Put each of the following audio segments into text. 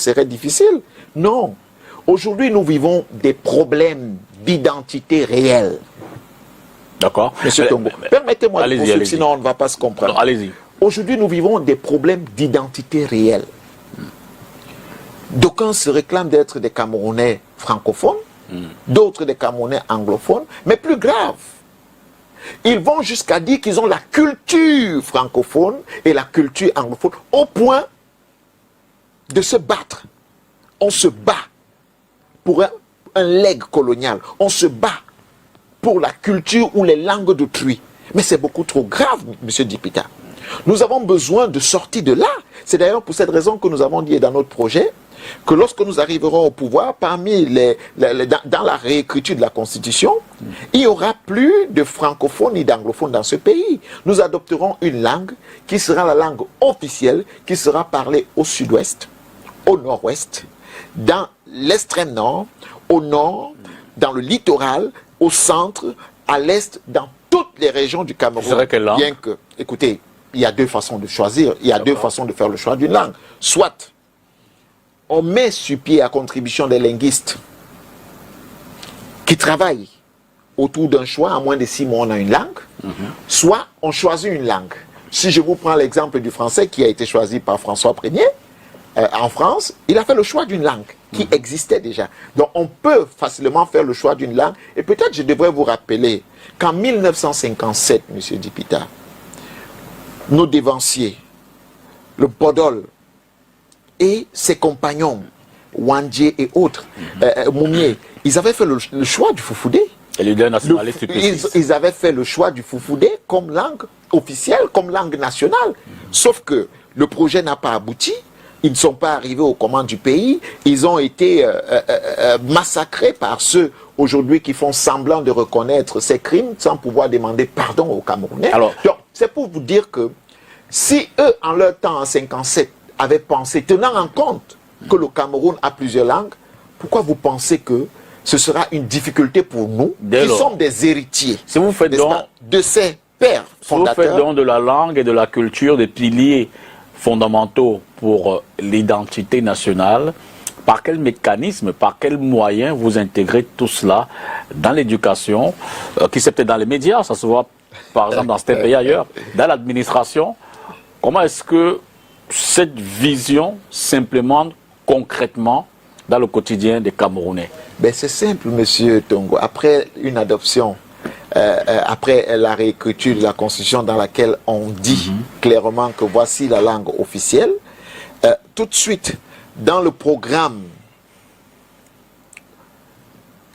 serait difficile. Non. Aujourd'hui, nous vivons des problèmes d'identité réelle. D'accord. Monsieur Tongo, permettez-moi de poursuivre, sinon on ne va pas se comprendre. Allez-y. Aujourd'hui, nous vivons des problèmes d'identité réelle. D'aucuns se réclament d'être des Camerounais francophones, d'autres des Camerounais anglophones, mais plus grave, ils vont jusqu'à dire qu'ils ont la culture francophone et la culture anglophone au point de se battre. On se bat pour un legs colonial. On se bat pour la culture ou les langues d'autrui. Mais c'est beaucoup trop grave, M. Dipita. Nous avons besoin de sortir de là. C'est d'ailleurs pour cette raison que nous avons dit dans notre projet que lorsque nous arriverons au pouvoir, dans la réécriture de la Constitution, il n'y aura plus de francophones ni d'anglophones dans ce pays. Nous adopterons une langue qui sera la langue officielle, qui sera parlée au sud-ouest, au nord-ouest, dans l'extrême nord, au nord, dans le littoral, au centre, à l'est, dans toutes les régions du Cameroun. Ce serait quelle langue? Bien que, écoutez, il y a deux façons de choisir, il y a deux façons de faire le choix d'une langue. Soit on met sur pied à contribution des linguistes qui travaillent autour d'un choix, en moins de 6 mois on a une langue, soit on choisit une langue. Si je vous prends l'exemple du français qui a été choisi par François Ier, en France, il a fait le choix d'une langue qui existait déjà. Donc on peut facilement faire le choix d'une langue. Et peut-être je devrais vous rappeler qu'en 1957, M. Dipita, nos dévanciers, le Podol et ses compagnons, Wandje et autres, Moumié, ils avaient fait le choix du Foufoudé. Et leader nationaliste ils avaient fait le choix du Foufoudé comme langue officielle, comme langue nationale. Sauf que le projet n'a pas abouti. Ils ne sont pas arrivés aux commandes du pays. Ils ont été massacrés par ceux aujourd'hui qui font semblant de reconnaître ces crimes sans pouvoir demander pardon aux Camerounais. Alors, donc, c'est pour vous dire que si eux, en leur temps, en 57, avaient pensé, tenant en compte que le Cameroun a plusieurs langues, pourquoi vous pensez que ce sera une difficulté pour nous, qui sommes des héritiers si vous faites donc, de ces pères fondateurs? Si vous faites donc de la langue et de la culture des piliers fondamentaux pour l'identité nationale, par quel mécanisme, par quels moyens vous intégrez tout cela dans l'éducation, qui c'est peut-être dans les médias, ça se voit par exemple dans certains pays ailleurs, dans l'administration? Comment est-ce que cette vision s'implémente concrètement dans le quotidien des Camerounais? Ben c'est simple, monsieur Tongo. Après une adoption, après la réécriture de la Constitution dans laquelle on dit clairement que voici la langue officielle, tout de suite, dans le programme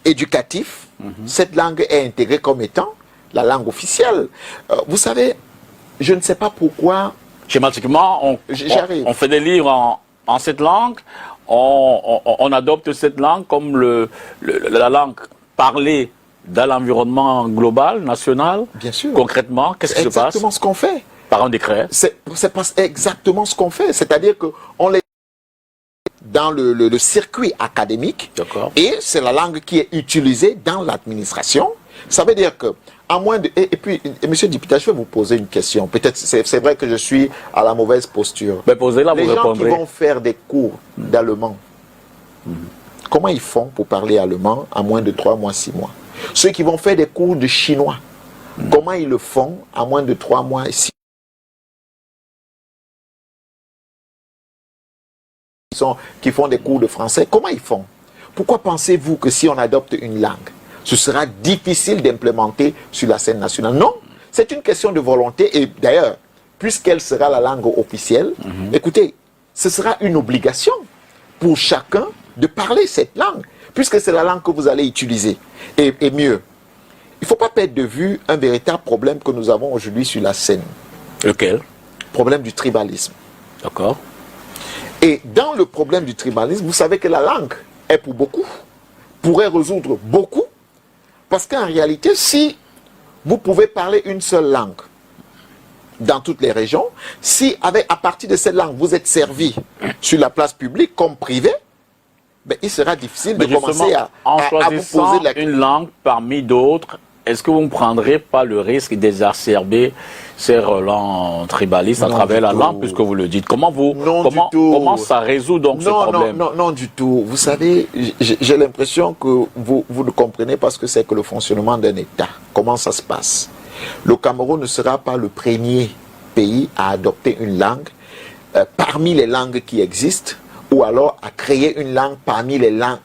éducatif, cette langue est intégrée comme étant la langue officielle. Vous savez, je ne sais pas pourquoi... Schématiquement, on fait des livres en cette langue, on adopte cette langue comme la langue parlée dans l'environnement global, national. Bien sûr. Concrètement, qu'est-ce qui se passe? C'est exactement ce qu'on fait. Par un décret. C'est exactement ce qu'on fait. C'est-à-dire qu'on les dans le circuit académique et c'est la langue qui est utilisée dans l'administration. Ça veut dire que, à moins de... Et puis, monsieur Dipita, je vais vous poser une question. Peut-être, c'est vrai que je suis à la mauvaise posture. Mais posez-la, vous répondrez. Les gens qui vont faire des cours d'allemand, comment ils font pour parler allemand à moins de 3 mois, 6 mois? Ceux qui vont faire des cours de chinois, comment ils le font à moins de 3 mois et 6 mois? Qui font des cours de français, comment ils font? Pourquoi pensez-vous que si on adopte une langue, ce sera difficile d'implémenter sur la scène nationale? Non, c'est une question de volonté. Et d'ailleurs, puisqu'elle sera la langue officielle, écoutez, ce sera une obligation pour chacun de parler cette langue, puisque c'est la langue que vous allez utiliser. Et mieux, il ne faut pas perdre de vue un véritable problème que nous avons aujourd'hui sur la scène. Lequel? Problème du tribalisme. D'accord. Et dans le problème du tribalisme, vous savez que la langue est pour beaucoup, pourrait résoudre beaucoup, parce qu'en réalité, si vous pouvez parler une seule langue dans toutes les régions, si à partir de cette langue, vous êtes servi sur la place publique comme privé, ben, il sera difficile de commencer à vous poser une langue parmi d'autres, est-ce que vous ne prendrez pas le risque d'exacerber ces relents tribalistes à travers la langue, puisque vous le dites? Comment ça résout donc ce problème? Non, du tout. Vous savez, j'ai l'impression que vous le comprenez parce que c'est que le fonctionnement d'un État. Comment ça se passe? Le Cameroun ne sera pas le premier pays à adopter une langue parmi les langues qui existent, ou alors à créer une langue parmi les langues,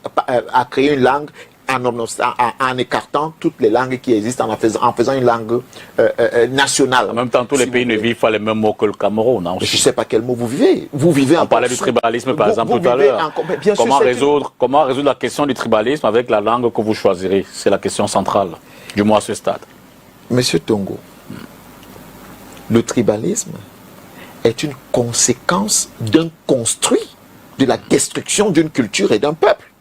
à créer une langue en écartant toutes les langues qui existent, en faisant une langue nationale. En même temps, tous les pays ne vivent pas les mêmes mots que le Cameroun. Hein, je ne sais pas quel mot vous vivez. On parlait du tribalisme, par exemple, tout à l'heure. Comment résoudre la question du tribalisme avec la langue que vous choisirez? C'est la question centrale, du moins à ce stade. Monsieur Tongo, le tribalisme est une conséquence d'un construit de la destruction d'une culture et d'un peuple.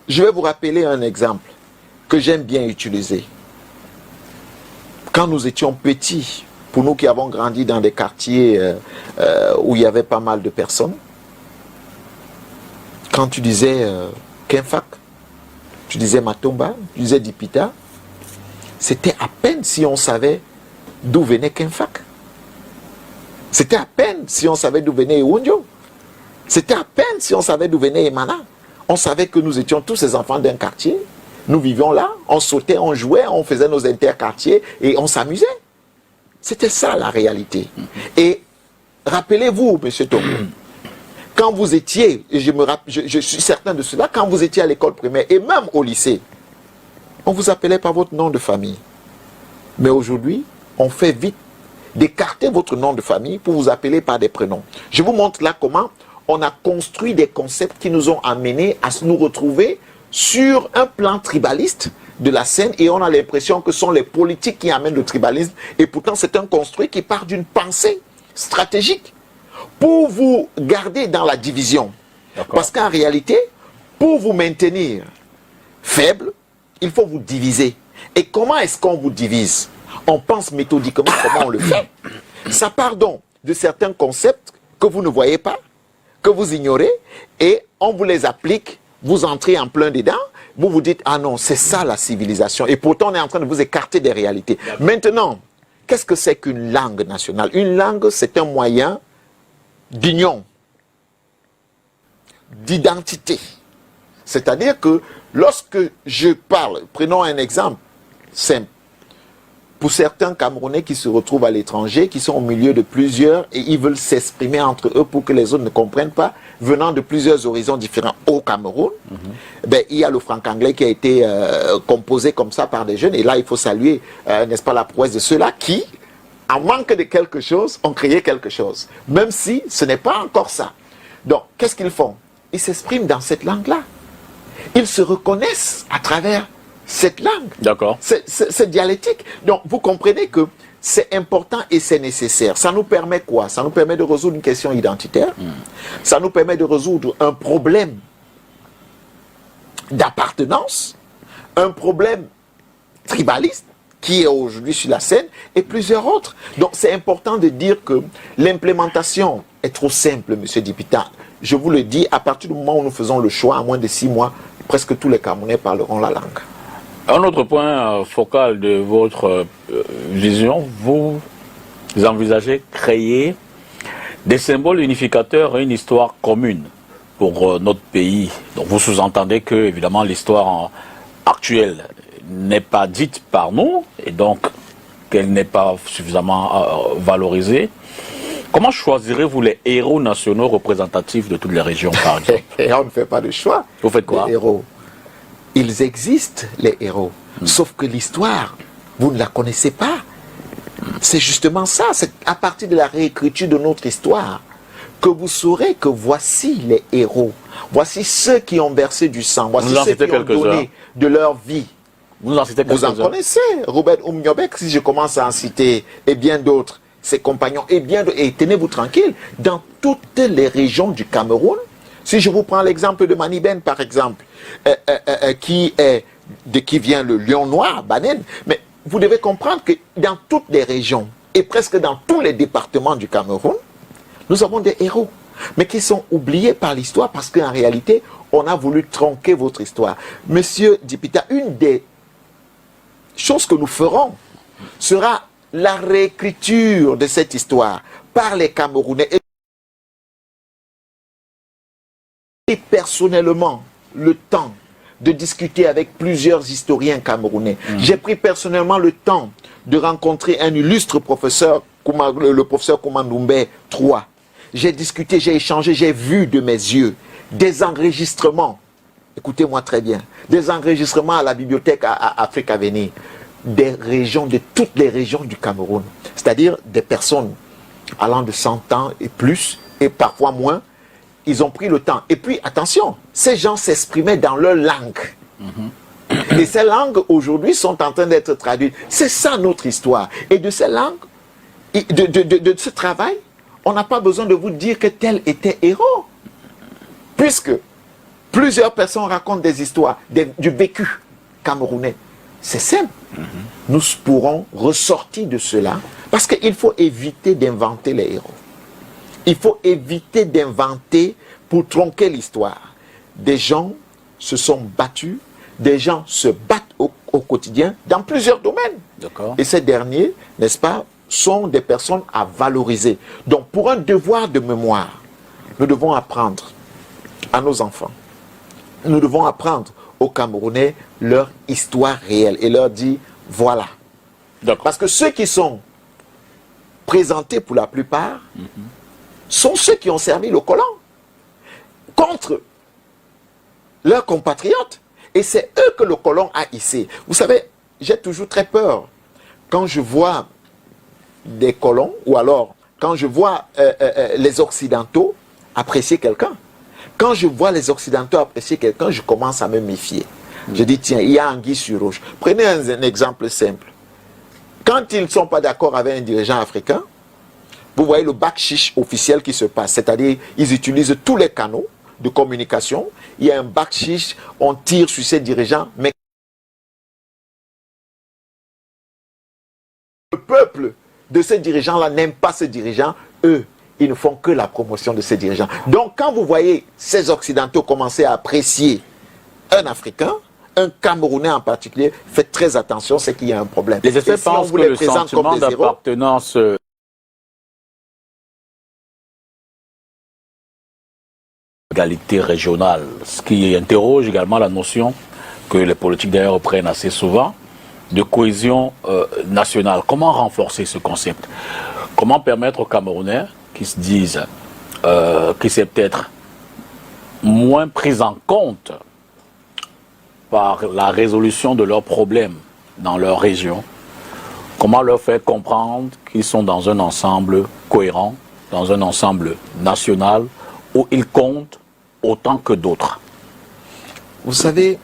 Je vais vous rappeler un exemple que j'aime bien utiliser. Quand nous étions petits, pour nous qui avons grandi dans des quartiers où il y avait pas mal de personnes, quand tu disais Kenfak, tu disais Matomba, tu disais Dipita, c'était à peine si on savait d'où venait Kenfak. C'était à peine si on savait d'où venait Ewunjo. C'était à peine si on savait d'où venait Emana. On savait que nous étions tous ces enfants d'un quartier. Nous vivions là, on sautait, on jouait, on faisait nos interquartiers et on s'amusait. C'était ça la réalité. Et rappelez-vous, monsieur Togo, quand vous étiez, et je suis certain de cela, quand vous étiez à l'école primaire et même au lycée, on vous appelait par votre nom de famille. Mais aujourd'hui, on fait vite d'écarter votre nom de famille pour vous appeler par des prénoms. Je vous montre là comment on a construit des concepts qui nous ont amenés à nous retrouver sur un plan tribaliste de la scène et on a l'impression que ce sont les politiques qui amènent le tribalisme et pourtant c'est un construit qui part d'une pensée stratégique pour vous garder dans la division. Parce qu'en réalité, pour vous maintenir faible, il faut vous diviser. Et comment est-ce qu'on vous divise? On pense méthodiquement comment on le fait. Ça part donc de certains concepts que vous ne voyez pas, que vous ignorez, et on vous les applique, vous entrez en plein dedans, vous vous dites, ah non, c'est ça la civilisation. Et pourtant, on est en train de vous écarter des réalités. Maintenant, qu'est-ce que c'est qu'une langue nationale? Une langue, c'est un moyen d'union, d'identité. C'est-à-dire que lorsque je parle, prenons un exemple simple, pour certains Camerounais qui se retrouvent à l'étranger, qui sont au milieu de plusieurs et ils veulent s'exprimer entre eux pour que les autres ne comprennent pas, venant de plusieurs horizons différents au Cameroun, ben, il y a le franc-anglais qui a été composé comme ça par des jeunes. Et là, il faut saluer, n'est-ce pas, la prouesse de ceux-là qui, en manque de quelque chose, ont créé quelque chose. Même si ce n'est pas encore ça. Donc, qu'est-ce qu'ils font? Ils s'expriment dans cette langue-là. Ils se reconnaissent à travers cette langue. D'accord. C'est dialectique. Donc, vous comprenez que c'est important et c'est nécessaire. Ça nous permet quoi? Ça nous permet de résoudre une question identitaire. Ça nous permet de résoudre un problème d'appartenance, un problème tribaliste qui est aujourd'hui sur la scène et plusieurs autres. Donc, c'est important de dire que l'implémentation est trop simple, monsieur Dipita. Je vous le dis, à partir du moment où nous faisons le choix, à moins de 6 mois, presque tous les Camerounais parleront la langue. Un autre point focal de votre vision, vous envisagez créer des symboles unificateurs et une histoire commune pour notre pays. Donc vous sous-entendez que, évidemment, l'histoire actuelle n'est pas dite par nous et donc qu'elle n'est pas suffisamment valorisée. Comment choisirez-vous les héros nationaux représentatifs de toutes les régions, par exemple? Et on ne fait pas de choix. Vous faites quoi? Les héros. Ils existent, les héros. Sauf que l'histoire, vous ne la connaissez pas. C'est justement ça. C'est à partir de la réécriture de notre histoire que vous saurez que voici les héros. Voici ceux qui ont versé du sang. Voici ceux qui ont donné de leur vie. Vous en citez quelques-uns. Vous en connaissez. Robert Oumniobek, si je commence à en citer, et bien d'autres, ses compagnons, et bien d'autres. Et tenez-vous tranquille, dans toutes les régions du Cameroun, si je vous prends l'exemple de Maniben, par exemple, qui vient le lion noir, Banen, mais vous devez comprendre que dans toutes les régions, et presque dans tous les départements du Cameroun, nous avons des héros, mais qui sont oubliés par l'histoire parce qu'en réalité, on a voulu tronquer votre histoire. Monsieur Dipita, une des choses que nous ferons sera la réécriture de cette histoire par les Camerounais. Et personnellement, le temps de discuter avec plusieurs historiens camerounais. J'ai pris personnellement le temps de rencontrer un illustre professeur, le professeur Koumandoumbe III. J'ai discuté, j'ai échangé, j'ai vu de mes yeux des enregistrements. Écoutez-moi très bien. Des enregistrements à la bibliothèque à Afrique Avenir. Des régions, de toutes les régions du Cameroun. C'est-à-dire des personnes allant de 100 ans et plus, et parfois moins. Ils ont pris le temps. Et puis, attention, ces gens s'exprimaient dans leur langue. Et ces langues, aujourd'hui, sont en train d'être traduites. C'est ça notre histoire. Et de ces langues, de ce travail, on n'a pas besoin de vous dire que tel était héros. Puisque plusieurs personnes racontent des histoires du vécu camerounais. C'est simple. Nous pourrons ressortir de cela parce qu'il faut éviter d'inventer les héros. Il faut éviter d'inventer pour tronquer l'histoire. Des gens se sont battus, des gens se battent au quotidien dans plusieurs domaines. Et ces derniers, n'est-ce pas, sont des personnes à valoriser. Donc pour un devoir de mémoire, nous devons apprendre à nos enfants, nous devons apprendre aux Camerounais leur histoire réelle et leur dire voilà. Parce que ceux qui sont présentés pour la plupart sont ceux qui ont servi le colon contre leurs compatriotes. Et c'est eux que le colon a hissé. Vous savez, j'ai toujours très peur quand je vois des colons ou alors quand je vois les Occidentaux apprécier quelqu'un. Quand je vois les Occidentaux apprécier quelqu'un, je commence à me méfier. Je dis, tiens, il y a anguille sur roche. Prenez un exemple simple. Quand ils ne sont pas d'accord avec un dirigeant africain, vous voyez le bac-chiche officiel qui se passe. C'est-à-dire, ils utilisent tous les canaux de communication. Il y a un bac-chiche, on tire sur ces dirigeants, mais le peuple de ces dirigeants-là n'aime pas ces dirigeants. Eux, ils ne font que la promotion de ces dirigeants. Donc, quand vous voyez ces Occidentaux commencer à apprécier un Africain, un Camerounais en particulier, faites très attention, c'est qu'il y a un problème. Les experts pensent que le sentiment d'appartenance égalité régionale, ce qui interroge également la notion que les politiques d'ailleurs reprennent assez souvent, de cohésion nationale. Comment renforcer ce concept? Comment permettre aux Camerounais qui se disent qui c'est peut-être moins pris en compte par la résolution de leurs problèmes dans leur région, comment leur faire comprendre qu'ils sont dans un ensemble cohérent, dans un ensemble national où ils comptent autant que d'autres? Vous savez,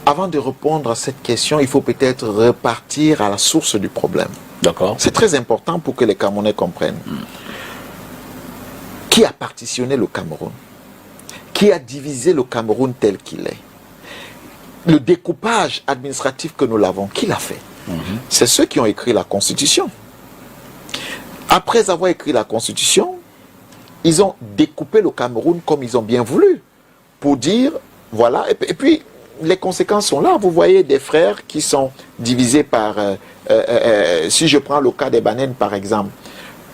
avant de répondre à cette question, il faut peut-être repartir à la source du problème. D'accord. C'est très important pour que les Camerounais comprennent. Qui a partitionné le Cameroun? Qui a divisé le Cameroun tel qu'il est? Le découpage administratif que nous l'avons, qui l'a fait? C'est ceux qui ont écrit la Constitution. Après avoir écrit la Constitution, ils ont découpé le Cameroun comme ils ont bien voulu, pour dire, voilà, et puis les conséquences sont là. Vous voyez des frères qui sont divisés par, si je prends le cas des Banen par exemple,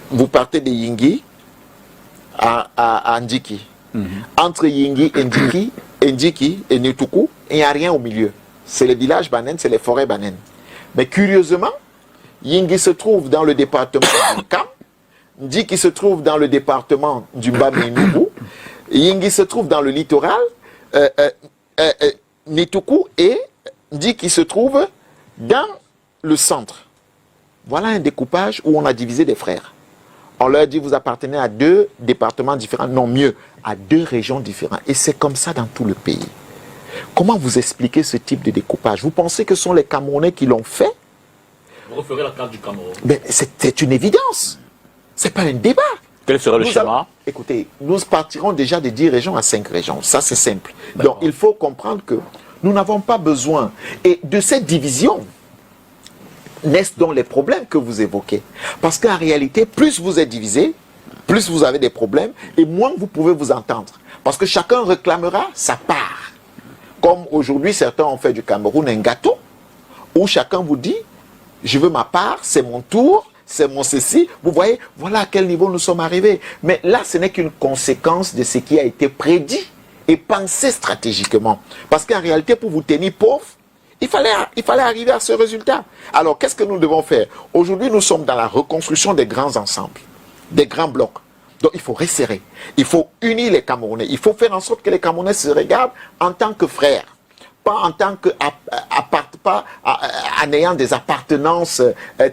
vous partez de Yingui à Ndjiki. Entre Yingui et Ndjiki et Netuku, il n'y a rien au milieu. C'est les villages Banen, c'est les forêts Banen. Mais curieusement, Yingui se trouve dans le département du Kam, Ndjiki se trouve dans le département du Baminoubou, Yingui se trouve dans le littoral, Netuku et Ndjiki se trouve dans le centre. Voilà un découpage où on a divisé des frères. On leur dit, vous appartenez à 2 départements différents, non mieux, à 2 régions différentes. Et c'est comme ça dans tout le pays. Comment vous expliquez ce type de découpage? Vous pensez que ce sont les Camerounais qui l'ont fait? Vous referez la carte du Cameroun. Mais c'est une évidence. Ce n'est pas un débat. Quel serait le schéma? Écoutez, nous partirons déjà de 10 régions à 5 régions. Ça, c'est simple. Donc, il faut comprendre que nous n'avons pas besoin. Et de cette division naissent donc les problèmes que vous évoquez. Parce qu'en réalité, plus vous êtes divisé, plus vous avez des problèmes et moins vous pouvez vous entendre. Parce que chacun réclamera sa part. Comme aujourd'hui, certains ont fait du Cameroun un gâteau, où chacun vous dit, je veux ma part, c'est mon tour, c'est mon ceci. Vous voyez, voilà à quel niveau nous sommes arrivés. Mais là, ce n'est qu'une conséquence de ce qui a été prédit et pensé stratégiquement. Parce qu'en réalité, pour vous tenir pauvre, il fallait arriver à ce résultat. Alors, qu'est-ce que nous devons faire? Aujourd'hui, nous sommes dans la reconstruction des grands ensembles, des grands blocs. Donc, il faut resserrer. Il faut unir les Camerounais. Il faut faire en sorte que les Camerounais se regardent en tant que frères. Pas en tant que, pas en ayant des appartenances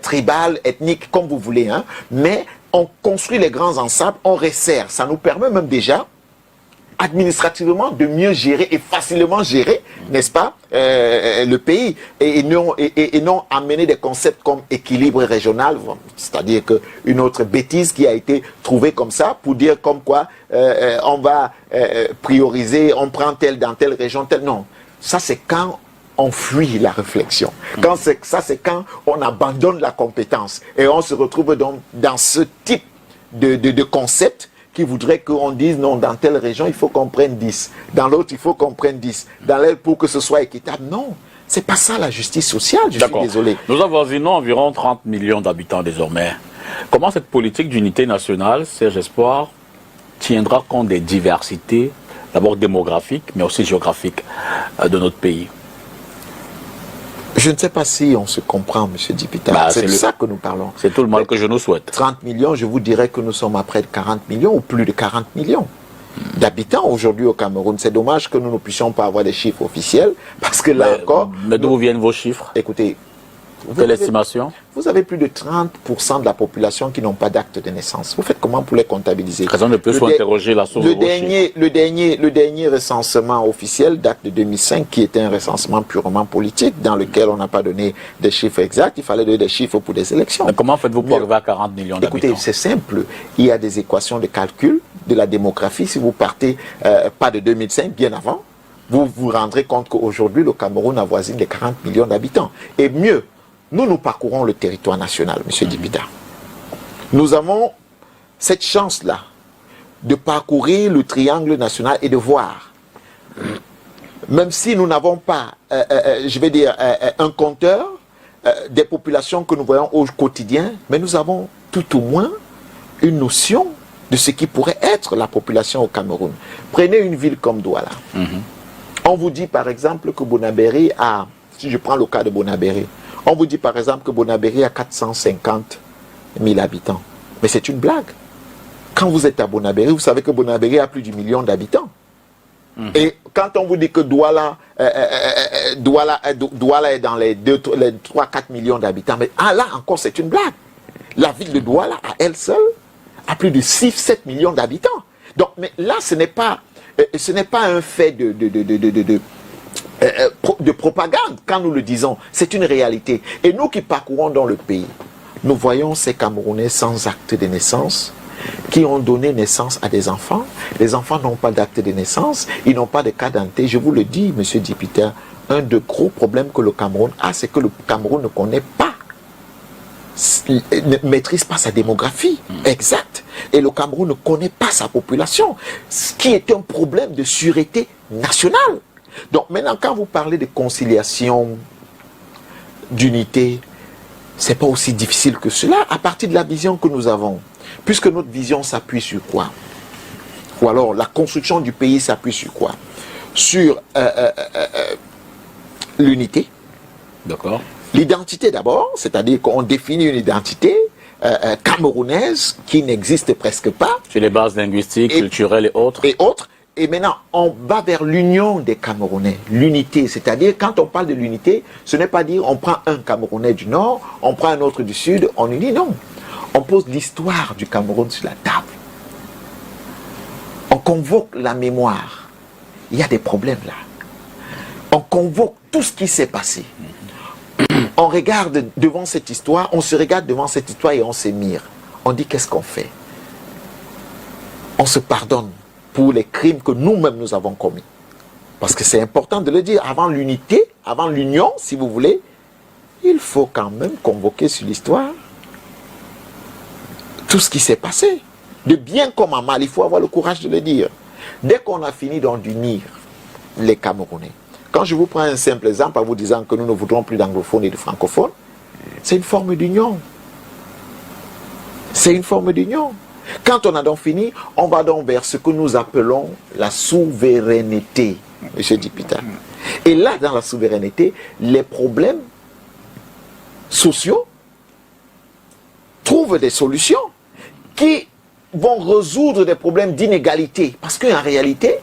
tribales, ethniques, comme vous voulez. Hein. Mais on construit les grands ensembles, on resserre. Ça nous permet même déjà, administrativement, de mieux gérer et facilement gérer, n'est-ce pas, le pays, et non amener des concepts comme équilibre régional, c'est-à-dire qu'une autre bêtise qui a été trouvée comme ça, pour dire comme quoi on va prioriser, on prend tel dans telle région, tel, non. Ça, c'est quand on fuit la réflexion. C'est quand on abandonne la compétence, et on se retrouve donc dans ce type de concept qui voudrait qu'on dise non, dans telle région, il faut qu'on prenne 10. Dans l'autre, il faut qu'on prenne 10. Dans l'autre, pour que ce soit équitable. Non, c'est pas ça la justice sociale, je suis désolé. Nous avoisinons environ 30 millions d'habitants désormais. Comment cette politique d'unité nationale, Serge Espoir, tiendra compte des diversités, d'abord démographiques, mais aussi géographiques de notre pays? Je ne sais pas si on se comprend, M. Dipita. C'est de ça que nous parlons. C'est tout le mal que je nous souhaite. 30 millions, je vous dirais que nous sommes à près de 40 millions ou plus de 40 millions d'habitants aujourd'hui au Cameroun. C'est dommage que nous ne puissions pas avoir des chiffres officiels, parce que là encore... Mais d'où viennent vos chiffres? Écoutez... Quelle estimation? Vous avez plus de 30% de la population qui n'ont pas d'acte de naissance. Vous faites comment pour les comptabiliser? Raison de plus interroger la source de vos chiffres. Le dernier recensement officiel date de 2005, qui était un recensement purement politique, dans lequel on n'a pas donné des chiffres exacts. Il fallait donner des chiffres pour des élections. Mais comment faites-vous pour arriver à 40 millions d'habitants? Écoutez, c'est simple. Il y a des équations de calcul de la démographie. Si vous partez pas de 2005, bien avant, vous vous rendrez compte qu'aujourd'hui, le Cameroun avoisine les 40 millions d'habitants. Et mieux, nous parcourons le territoire national, M. Dipita. Nous avons cette chance-là de parcourir le triangle national et de voir, même si nous n'avons pas, je vais dire, un compteur des populations que nous voyons au quotidien, mais nous avons tout au moins une notion de ce qui pourrait être la population au Cameroun. Prenez une ville comme Douala. On vous dit par exemple que Bonabéry a, si je prends le cas de Bonabéry, on vous dit par exemple que Bonabéry a 450 000 habitants. Mais c'est une blague. Quand vous êtes à Bonabéry, vous savez que Bonabéry a plus du million d'habitants. Et quand on vous dit que Douala est dans les 3-4 millions d'habitants, mais là encore c'est une blague. La ville de Douala, à elle seule, a plus de 6-7 millions d'habitants. Donc, mais là, ce n'est pas un fait de propagande quand nous le disons, c'est une réalité. Et nous qui parcourons dans le pays, nous voyons ces Camerounais sans acte de naissance, qui ont donné naissance à des enfants. Les enfants n'ont pas d'acte de naissance, ils n'ont pas de cas d'identité. Je vous le dis, M. Dipita, un des gros problèmes que le Cameroun a, c'est que le Cameroun ne connaît pas, ne maîtrise pas sa démographie exacte. Et le Cameroun ne connaît pas sa population, ce qui est un problème de sûreté nationale. Donc maintenant, quand vous parlez de conciliation, d'unité, c'est pas aussi difficile que cela à partir de la vision que nous avons. Puisque notre vision s'appuie sur quoi? Ou alors la construction du pays s'appuie sur quoi? Sur l'unité. D'accord. L'identité d'abord, c'est-à-dire qu'on définit une identité camerounaise qui n'existe presque pas. Sur les bases linguistiques, culturelles et autres. Et maintenant, on va vers l'union des Camerounais, l'unité. C'est-à-dire, quand on parle de l'unité, ce n'est pas dire on prend un Camerounais du Nord, on prend un autre du Sud, on unit, non. On pose l'histoire du Cameroun sur la table. On convoque la mémoire. Il y a des problèmes là. On convoque tout ce qui s'est passé. On regarde devant cette histoire, on se regarde devant cette histoire et on s'émire. On dit qu'est-ce qu'on fait? On se pardonne pour les crimes que nous-mêmes nous avons commis. Parce que c'est important de le dire, avant l'unité, avant l'union, si vous voulez, il faut quand même convoquer sur l'histoire tout ce qui s'est passé. De bien comme à mal, il faut avoir le courage de le dire. Dès qu'on a fini d'unir les Camerounais, quand je vous prends un simple exemple en vous disant que nous ne voudrons plus d'anglophones et de francophones, c'est une forme d'union. C'est une forme d'union. Quand on a donc fini, on va donc vers ce que nous appelons la souveraineté, M. Dipita. Et là, dans la souveraineté, les problèmes sociaux trouvent des solutions qui vont résoudre des problèmes d'inégalité. Parce qu'en réalité,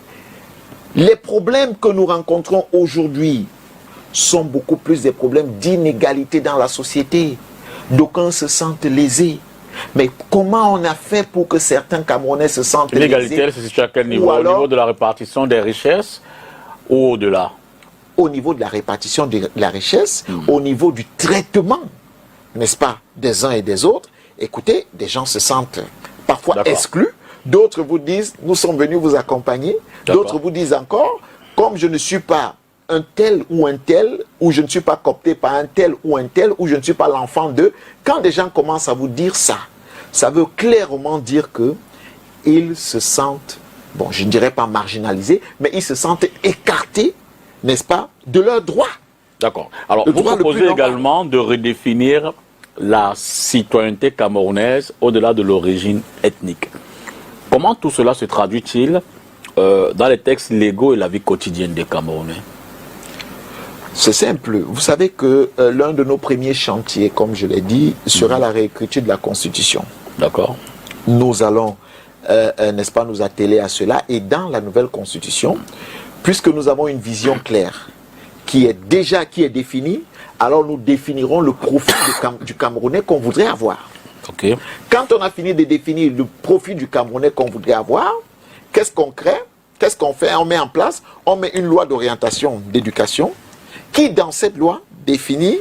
les problèmes que nous rencontrons aujourd'hui sont beaucoup plus des problèmes d'inégalité dans la société. D'aucuns se sentent lésés. Mais comment on a fait pour que certains Camerounais se sentent lésés? L'inégalité, elle se situe à quel niveau? Au niveau de la répartition des richesses ou au-delà? Au niveau de la répartition de la richesse, au niveau du traitement, n'est-ce pas, des uns et des autres. Écoutez, des gens se sentent parfois exclus. D'autres vous disent, nous sommes venus vous accompagner. D'autres vous disent encore, comme je ne suis pas un tel, ou je ne suis pas coopté par un tel, ou je ne suis pas l'enfant d'eux. Quand des gens commencent à vous dire ça, ça veut clairement dire que ils se sentent, bon, je ne dirais pas marginalisés, mais ils se sentent écartés, n'est-ce pas, de leurs droits. D'accord. Alors, vous proposez également de redéfinir la citoyenneté camerounaise au-delà de l'origine ethnique. Comment tout cela se traduit-il dans les textes légaux et la vie quotidienne des Camerounais? C'est simple. Vous savez que l'un de nos premiers chantiers, comme je l'ai dit, sera la réécriture de la Constitution. D'accord. Nous allons, n'est-ce pas, nous atteler à cela. Et dans la nouvelle Constitution, puisque nous avons une vision claire qui est définie, alors nous définirons le profil du Camerounais qu'on voudrait avoir. Okay. Quand on a fini de définir le profil du Camerounais qu'on voudrait avoir, qu'est-ce qu'on crée? Qu'est-ce qu'on fait? On met en place, on met une loi d'orientation d'éducation qui, dans cette loi, définit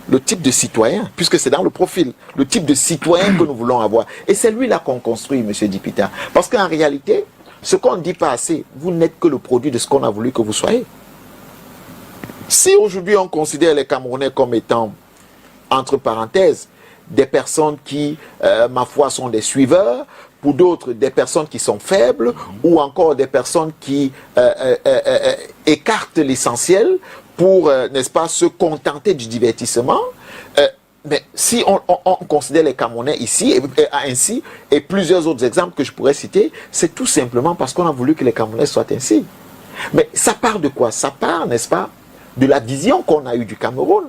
le type de citoyen, puisque c'est dans le profil, le type de citoyen que nous voulons avoir. Et c'est lui là qu'on construit, M. Dipita. Parce qu'en réalité, ce qu'on ne dit pas assez, vous n'êtes que le produit de ce qu'on a voulu que vous soyez. Si aujourd'hui on considère les Camerounais comme étant, entre parenthèses, des personnes qui, ma foi, sont des suiveurs, pour d'autres, des personnes qui sont faibles, ou encore des personnes qui écartent l'essentiel pour, n'est-ce pas, se contenter du divertissement. Mais si on considère les Camerounais ici, ainsi, et plusieurs autres exemples que je pourrais citer, c'est tout simplement parce qu'on a voulu que les Camerounais soient ainsi. Mais ça part de quoi? Ça part, n'est-ce pas, de la vision qu'on a eue du Cameroun.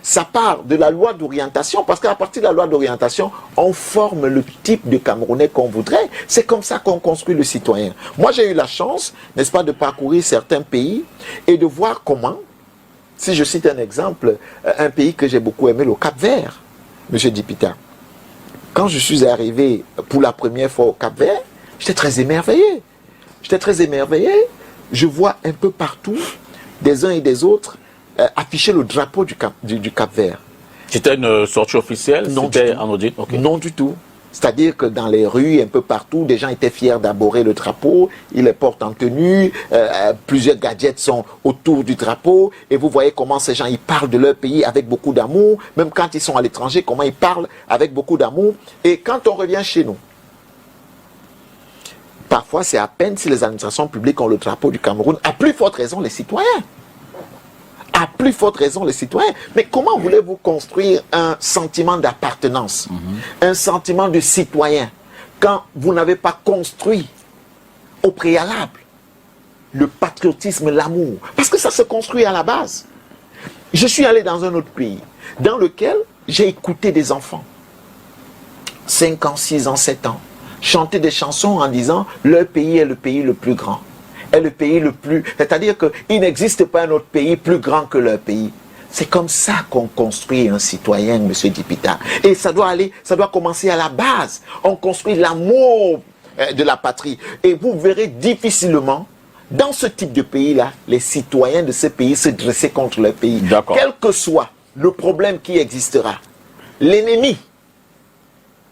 Ça part de la loi d'orientation, parce qu'à partir de la loi d'orientation, on forme le type de Camerounais qu'on voudrait. C'est comme ça qu'on construit le citoyen. Moi, j'ai eu la chance, n'est-ce pas, de parcourir certains pays et de voir comment, si je cite un exemple, un pays que j'ai beaucoup aimé, le Cap-Vert, M. Dipita. Quand je suis arrivé pour la première fois au Cap-Vert, j'étais très émerveillé. J'étais très émerveillé. Je vois un peu partout, des uns et des autres, afficher le drapeau du Cap-Vert. C'était une sortie officielle? Non, c'était en audit? Okay. Non du tout. C'est-à-dire que dans les rues, un peu partout, des gens étaient fiers d'arborer le drapeau, ils les portent en tenue, plusieurs gadgets sont autour du drapeau, et vous voyez comment ces gens, ils parlent de leur pays avec beaucoup d'amour, même quand ils sont à l'étranger, comment ils parlent avec beaucoup d'amour. Et quand on revient chez nous, parfois c'est à peine si les administrations publiques ont le drapeau du Cameroun, à plus forte raison les citoyens. À plus forte raison les citoyens. Mais comment voulez-vous construire un sentiment d'appartenance, un sentiment de citoyen, quand vous n'avez pas construit au préalable le patriotisme, l'amour? Parce que ça se construit à la base. Je suis allé dans un autre pays, dans lequel j'ai écouté des enfants, 5 ans, 6 ans, 7 ans, chanter des chansons en disant « leur pays est le pays le plus grand ». Est le pays le plus... C'est-à-dire qu'il n'existe pas un autre pays plus grand que leur pays. C'est comme ça qu'on construit un citoyen, M. Dipita. Et ça doit commencer à la base. On construit l'amour de la patrie. Et vous verrez difficilement, dans ce type de pays-là, les citoyens de ce pays se dresser contre leur pays. Quel que soit le problème qui existera, l'ennemi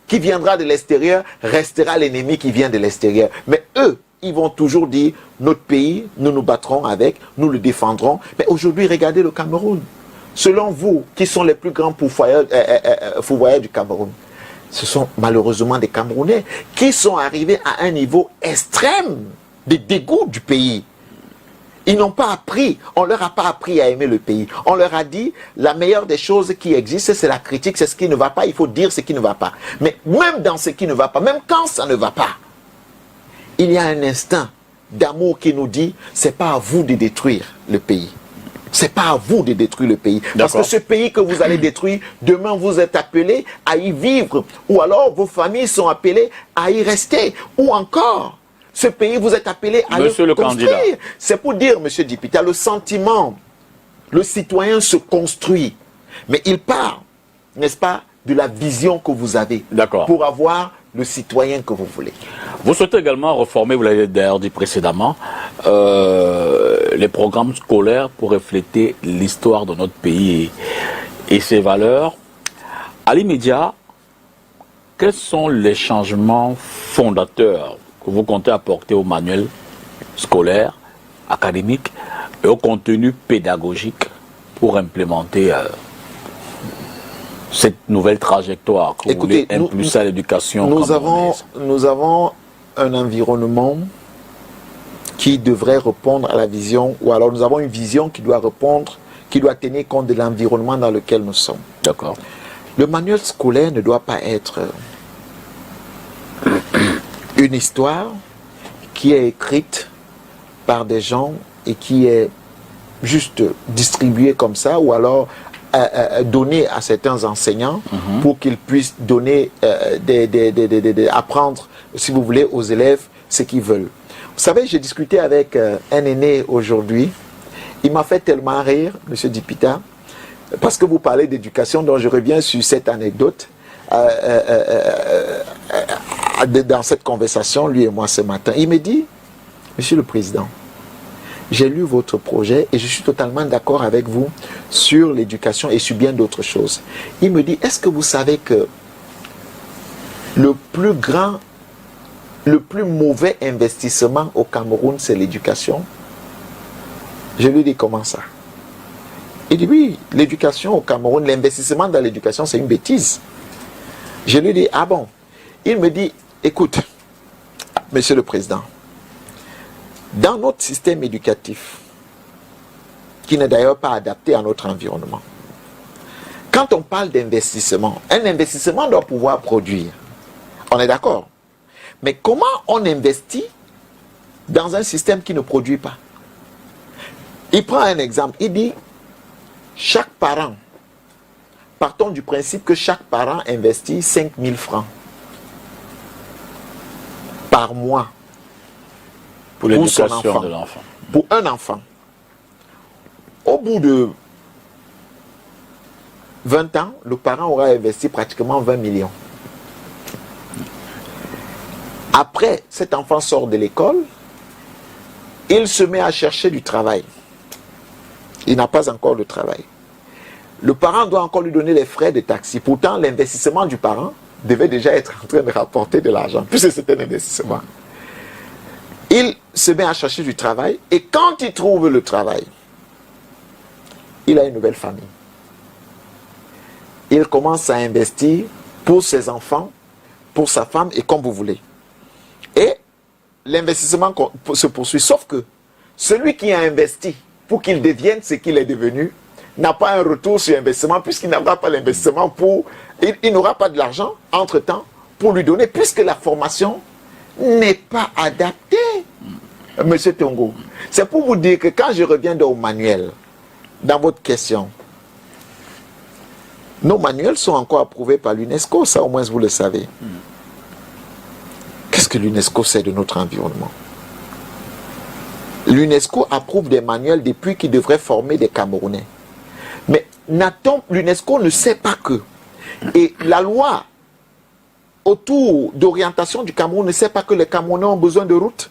qui viendra de l'extérieur restera l'ennemi qui vient de l'extérieur. Mais eux, ils vont toujours dire, notre pays, nous nous battrons avec, nous le défendrons. Mais aujourd'hui, regardez le Cameroun. Selon vous, qui sont les plus grands pourvoyeurs du Cameroun, ce sont malheureusement des Camerounais qui sont arrivés à un niveau extrême de dégoût du pays. Ils n'ont pas appris, on ne leur a pas appris à aimer le pays. On leur a dit, la meilleure des choses qui existent, c'est la critique, c'est ce qui ne va pas, il faut dire ce qui ne va pas. Mais même dans ce qui ne va pas, même quand ça ne va pas, il y a un instinct d'amour qui nous dit, c'est pas à vous de détruire le pays. C'est pas à vous de détruire le pays. Parce que ce pays que vous allez détruire, demain vous êtes appelés à y vivre. Ou alors vos familles sont appelées à y rester. Ou encore, ce pays, vous êtes appelé à le construire. C'est pour dire, Monsieur Dipita, le sentiment, le citoyen se construit. Mais il part, n'est-ce pas, de la vision que vous avez pour avoir le citoyen que vous voulez. Vous souhaitez également reformer, vous l'avez d'ailleurs dit précédemment, les programmes scolaires pour refléter l'histoire de notre pays et ses valeurs. À l'immédiat, quels sont les changements fondateurs que vous comptez apporter au manuel scolaire, académique et au contenu pédagogique pour implémenter cette nouvelle trajectoire que vous voulez impulser à l'éducation? Nous avons un environnement qui devrait répondre à la vision, ou alors nous avons une vision qui doit répondre, qui doit tenir compte de l'environnement dans lequel nous sommes. D'accord. Le manuel scolaire ne doit pas être une histoire qui est écrite par des gens et qui est juste distribuée comme ça, ou alors donnée à certains enseignants pour qu'ils puissent donner, apprendre, si vous voulez, aux élèves ce qu'ils veulent. Vous savez, j'ai discuté avec un aîné aujourd'hui. Il m'a fait tellement rire, M. Dipita, parce que vous parlez d'éducation, donc je reviens sur cette anecdote. Dans cette conversation, lui et moi ce matin, il me dit, Monsieur le Président, j'ai lu votre projet et je suis totalement d'accord avec vous sur l'éducation et sur bien d'autres choses. Il me dit, est-ce que vous savez que le plus mauvais investissement au Cameroun, c'est l'éducation? Je lui dis, comment ça? Il dit, oui, l'éducation au Cameroun, l'investissement dans l'éducation, c'est une bêtise. Je lui dis, ah bon? Il me dit, écoute, Monsieur le Président, dans notre système éducatif, qui n'est d'ailleurs pas adapté à notre environnement, quand on parle d'investissement, un investissement doit pouvoir produire. On est d'accord? Mais comment on investit dans un système qui ne produit pas? Il prend un exemple, il dit, chaque parent, partons du principe que chaque parent investit 5 000 francs par mois pour l'éducation de l'enfant. Pour un enfant. Au bout de 20 ans, le parent aura investi pratiquement 20 millions. Après, cet enfant sort de l'école, il se met à chercher du travail. Il n'a pas encore de travail. Le parent doit encore lui donner les frais de taxi. Pourtant, l'investissement du parent devait déjà être en train de rapporter de l'argent, puisque c'était un investissement. Il se met à chercher du travail, et quand il trouve le travail, il a une nouvelle famille. Il commence à investir pour ses enfants, pour sa femme, et comme vous voulez. Et l'investissement se poursuit, sauf que celui qui a investi pour qu'il devienne ce qu'il est devenu, n'a pas un retour sur investissement, puisqu'il n'aura pas l'investissement il n'aura pas de l'argent entre-temps pour lui donner, puisque la formation n'est pas adaptée. Monsieur Tongo, c'est pour vous dire que quand je reviens au manuel, dans votre question, nos manuels sont encore approuvés par l'UNESCO, ça au moins vous le savez. Qu'est-ce que l'UNESCO sait de notre environnement? L'UNESCO approuve des manuels depuis qu'ils devraient former des Camerounais. Mais l'UNESCO ne sait pas que. Et la loi autour d'orientation du Cameroun ne sait pas que les Camerounais ont besoin de routes,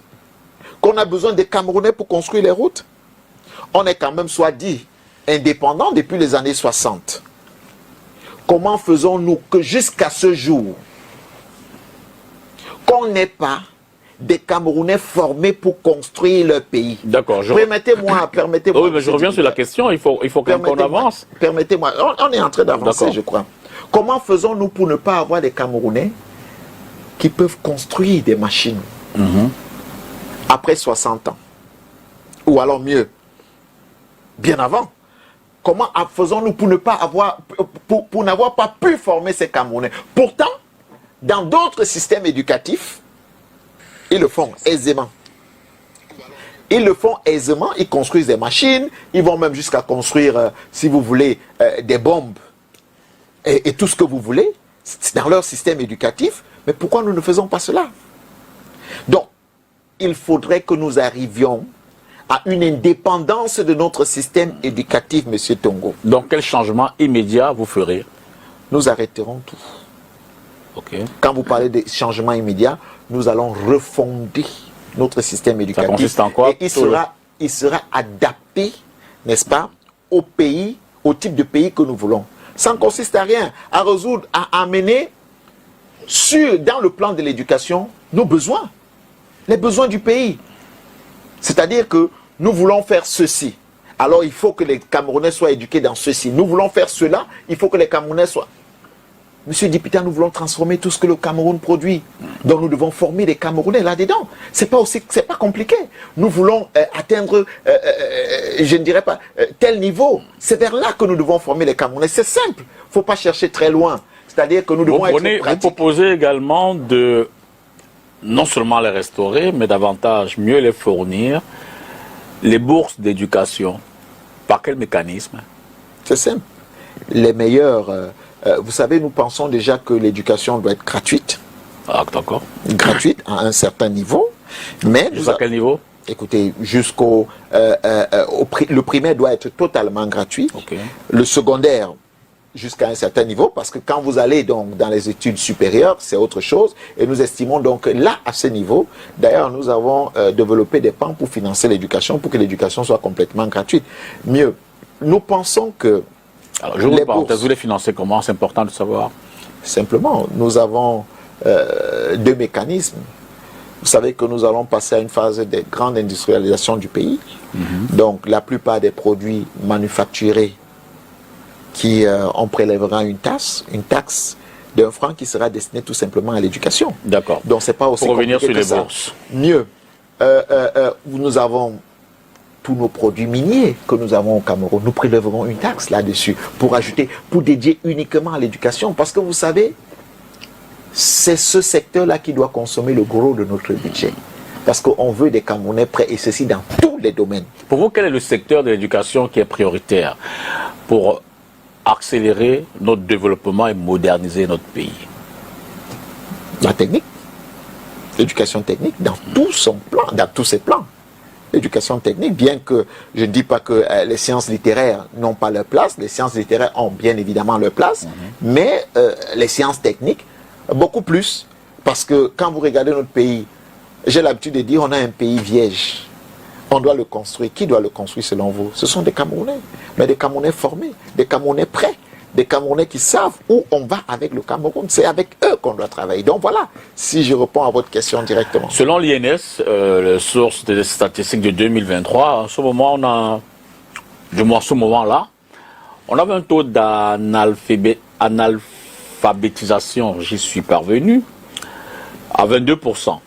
qu'on a besoin des Camerounais pour construire les routes. On est quand même, soit dit, indépendant depuis les années 60. Comment faisons-nous que jusqu'à ce jour, qu'on n'ait pas des Camerounais formés pour construire leur pays? D'accord. Permettez-moi. Oui, mais je reviens sur la question, il faut qu'on avance. Permettez-moi, on est en train d'avancer, je crois. Comment faisons-nous pour ne pas avoir des Camerounais qui peuvent construire des machines après 60 ans? Ou alors mieux, bien avant. Comment faisons-nous pour ne pas avoir, pour n'avoir pas pu former ces Camerounais? Pourtant, dans d'autres systèmes éducatifs, ils le font aisément. Ils le font aisément, ils construisent des machines, ils vont même jusqu'à construire, si vous voulez, des bombes et tout ce que vous voulez, c'est dans leur système éducatif. Mais pourquoi nous ne faisons pas cela? Donc, il faudrait que nous arrivions à une indépendance de notre système éducatif, M. Tongo. Donc, quel changement immédiat vous ferez? Nous arrêterons tout. Okay. Quand vous parlez de changements immédiats, nous allons refonder notre système éducatif. Ça consiste en quoi? Et il sera adapté, n'est-ce pas, au pays, au type de pays que nous voulons. Ça ne consiste à rien, à résoudre, à amener dans le plan de l'éducation nos besoins, les besoins du pays. C'est-à-dire que nous voulons faire ceci. Alors il faut que les Camerounais soient éduqués dans ceci. Nous voulons faire cela, il faut que les Camerounais soient... Monsieur Dipita, nous voulons transformer tout ce que le Cameroun produit. Donc nous devons former des Camerounais là-dedans. C'est pas compliqué. Nous voulons atteindre, je ne dirais pas, tel niveau. C'est vers là que nous devons former les Camerounais. C'est simple. Il ne faut pas chercher très loin. C'est-à-dire que nous devons être pratiques. Vous proposez également de non seulement les restaurer, mais davantage mieux les fournir. Les bourses d'éducation, par quel mécanisme? C'est simple. Les meilleurs... vous savez, nous pensons déjà que l'éducation doit être gratuite. Ah, d'accord. Gratuite à un certain niveau. Mais jusqu'à quel niveau? Écoutez, jusqu'au... le primaire doit être totalement gratuit. Okay. Le secondaire, jusqu'à un certain niveau, parce que quand vous allez donc dans les études supérieures, c'est autre chose. Et nous estimons donc là, à ce niveau, d'ailleurs, nous avons développé des plans pour financer l'éducation, pour que l'éducation soit complètement gratuite. Mieux, nous pensons que... Alors, je vous parle, vous les financez comment? C'est important de savoir. Simplement, nous avons deux mécanismes. Vous savez que nous allons passer à une phase de grande industrialisation du pays. Donc, la plupart des produits manufacturés on prélèvera une taxe d'1 franc qui sera destinée tout simplement à l'éducation. D'accord. Donc, c'est pas aussi pour revenir sur compliqué les que ça. bourses. Mieux, nous avons tous nos produits miniers que nous avons au Cameroun. Nous prélèverons une taxe là-dessus pour dédier uniquement à l'éducation. Parce que vous savez, c'est ce secteur-là qui doit consommer le gros de notre budget. Parce qu'on veut des Camerounais prêts, et ceci dans tous les domaines. Pour vous, quel est le secteur de l'éducation qui est prioritaire pour accélérer notre développement et moderniser notre pays? La technique. L'éducation technique dans tout son plan, dans tous ses plans. L'éducation technique, bien que je ne dis pas que les sciences littéraires n'ont pas leur place, les sciences littéraires ont bien évidemment leur place, mais les sciences techniques, beaucoup plus. Parce que quand vous regardez notre pays, j'ai l'habitude de dire on a un pays vierge. On doit le construire. Qui doit le construire selon vous? Ce sont des Camerounais, mais des Camerounais formés, des Camerounais prêts, des Camerounais qui savent où on va avec le Cameroun. C'est avec eux qu'on doit travailler. Donc voilà, si je réponds à votre question directement. Selon l'INS, la source des statistiques de 2023, en ce moment, du moins ce moment-là, on avait un taux d'analphabétisation, j'y suis parvenu, à 22%.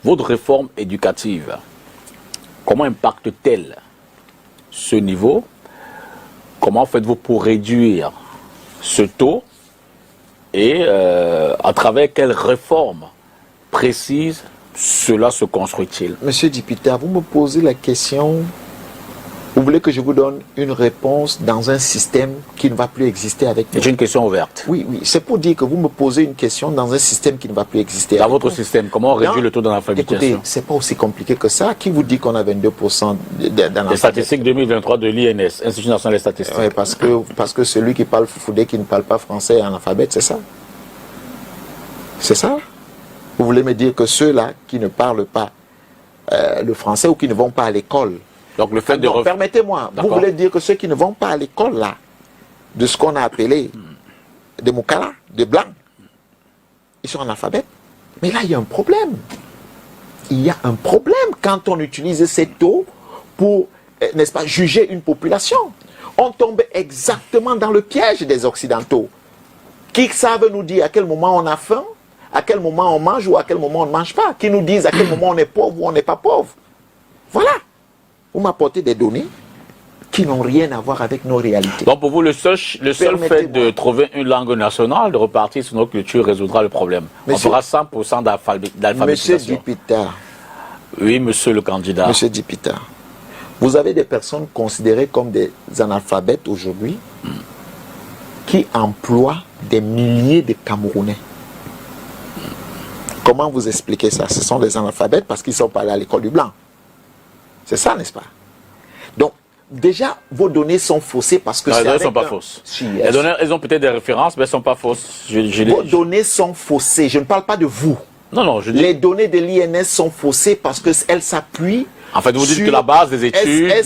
Votre réforme éducative, comment impacte-t-elle ce niveau? Comment faites-vous pour réduire ce taux? Et à travers quelles réformes précises cela se construit-il? Monsieur Dipita, vous me posez la question, vous voulez que je vous donne une réponse dans un système qui ne va plus exister avec nous? C'est une question ouverte. Oui, c'est pour dire que vous me posez une question dans un système qui ne va plus exister dans avec votre nous. système, comment on réduit le taux d'analphabétisation? Écoutez, c'est pas aussi compliqué que ça. Qui vous dit qu'on a 22% d'analphabètes? Les statistiques 2023 de l'INS, Institut national des statistiques. Oui, parce que celui qui parle foufoudet, qui ne parle pas français est analphabète, c'est ça? C'est ça? Vous voulez me dire que ceux-là qui ne parlent pas le français ou qui ne vont pas à l'école... Donc le fait de... Non, permettez-moi, vous voulez dire que ceux qui ne vont pas à l'école, là, de ce qu'on a appelé des Moukala, des Blancs, ils sont analphabètes. Mais là, il y a un problème. Il y a un problème quand on utilise ces taux pour, n'est-ce pas, juger une population. On tombe exactement dans le piège des Occidentaux. qui savent nous dire à quel moment on a faim, à quel moment on mange ou à quel moment on ne mange pas, qui nous disent à quel moment on est pauvre ou on n'est pas pauvre. Voilà. Vous m'apportez des données qui n'ont rien à voir avec nos réalités. Donc pour vous, le seul fait de trouver une langue nationale, de repartir sur nos cultures, résoudra le problème. Monsieur, on fera 100% d'alphabétisation. Monsieur Dipita. Oui, monsieur le candidat. Monsieur Dipita. Vous avez des personnes considérées comme des analphabètes aujourd'hui qui emploient des milliers de Camerounais. Comment vous expliquez ça? Ce sont des analphabètes parce qu'ils sont pas allés à l'école du blanc. C'est ça, n'est-ce pas? Donc, déjà, vos données sont faussées parce que non, c'est. Les données ne sont pas fausses. Si, les données, elles ont peut-être des références, mais elles ne sont pas fausses. Vos données sont faussées. Je ne parle pas de vous. Non, non, je dis. Les données de l'INS sont faussées parce qu'elles s'appuient. En fait, vous dites que la base des études